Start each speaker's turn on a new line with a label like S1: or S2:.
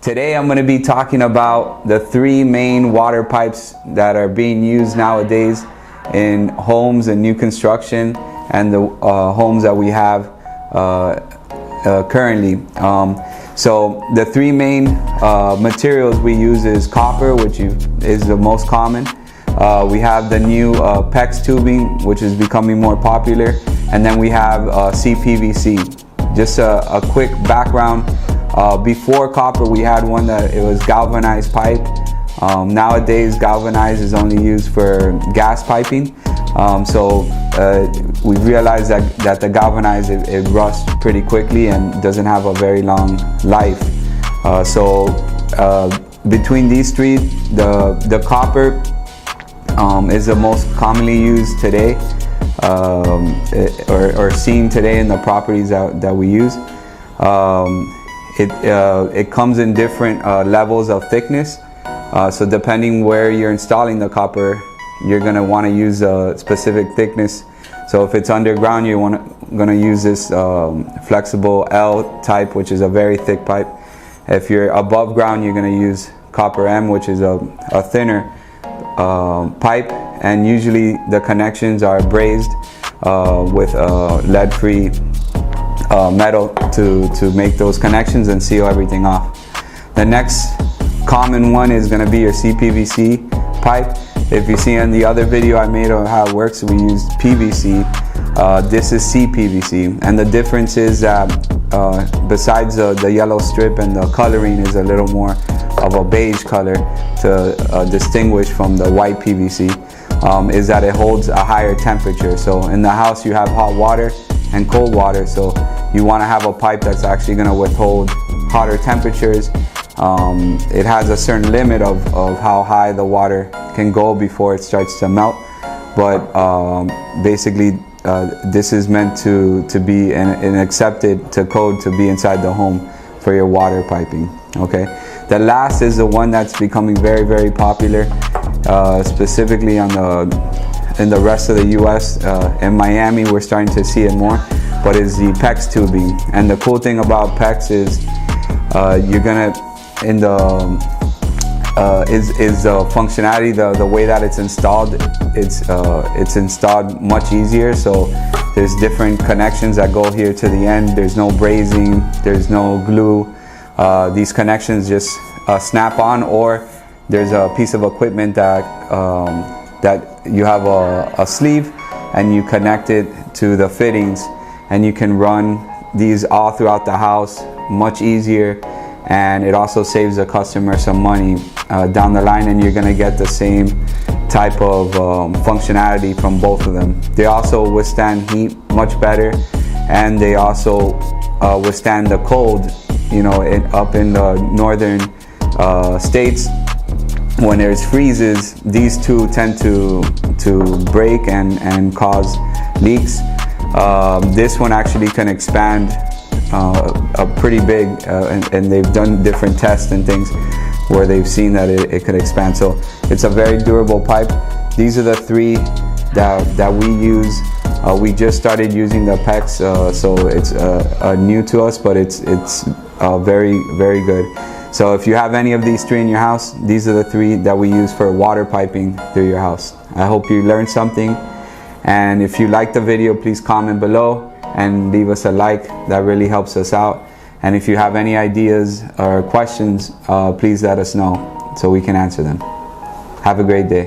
S1: Today I'm going to be talking about the three main water pipes that are being used nowadays in homes and new construction and the homes that we have currently. So the three main materials we use is copper, which is the most common. We have the new PEX tubing, which is becoming more popular, and then we have CPVC. Just a quick background. Before copper, we had one that it was galvanized pipe. Nowadays, galvanized is only used for gas piping. We realized that the galvanized, it rusts pretty quickly and doesn't have a very long life. Between these three, the copper is the most commonly used today, or seen today in the properties that we use. It comes in different levels of thickness. So depending where you're installing the copper, you're going to want to use a specific thickness. So if it's underground, you're going to use this flexible L type, which is a very thick pipe. If you're above ground, you're going to use copper M, which is a thinner pipe, and usually the connections are brazed with lead-free metal to make those connections and seal everything off. The next common one is going to be your CPVC pipe. If you see in the other video I made on how it works, we used PVC. This is CPVC, and the difference is that besides the yellow strip and the coloring is a little more of a beige color to distinguish from the white PVC, is that it holds a higher temperature. So in the house you have hot water and cold water, so you want to have a pipe that's actually going to withhold hotter temperatures. It has a certain limit of how high the water can go before it starts to melt, but basically this is meant to be an accepted to code to be inside the home for your water piping. Okay, the last is the one that's becoming very, very popular, specifically in the rest of the US. In Miami we're starting to see it more, but is the PEX tubing. And the cool thing about PEX is you're gonna is the functionality, the way that it's installed. It's installed much easier. So there's different connections that go here to the end. There's no brazing, there's no glue. These connections just snap on, or there's a piece of equipment that you have a sleeve and you connect it to the fittings, and you can run these all throughout the house much easier, and it also saves the customer some money down the line, and you're going to get the same type of functionality from both of them. They also withstand heat much better, and they also withstand the cold. You know, up in the northern states, when there's freezes, these two tend to break and cause leaks. This one actually can expand a pretty big, and they've done different tests and things where they've seen that it could expand. So it's a very durable pipe. These are the three that we use. We just started using the PEX, so it's new to us, but it's very, very good. So if you have any of these three in your house, these are the three that we use for water piping through your house. I hope you learned something, and if you liked the video, please comment below and leave us a like. That really helps us out. And if you have any ideas or questions, please let us know so we can answer them. Have a great day.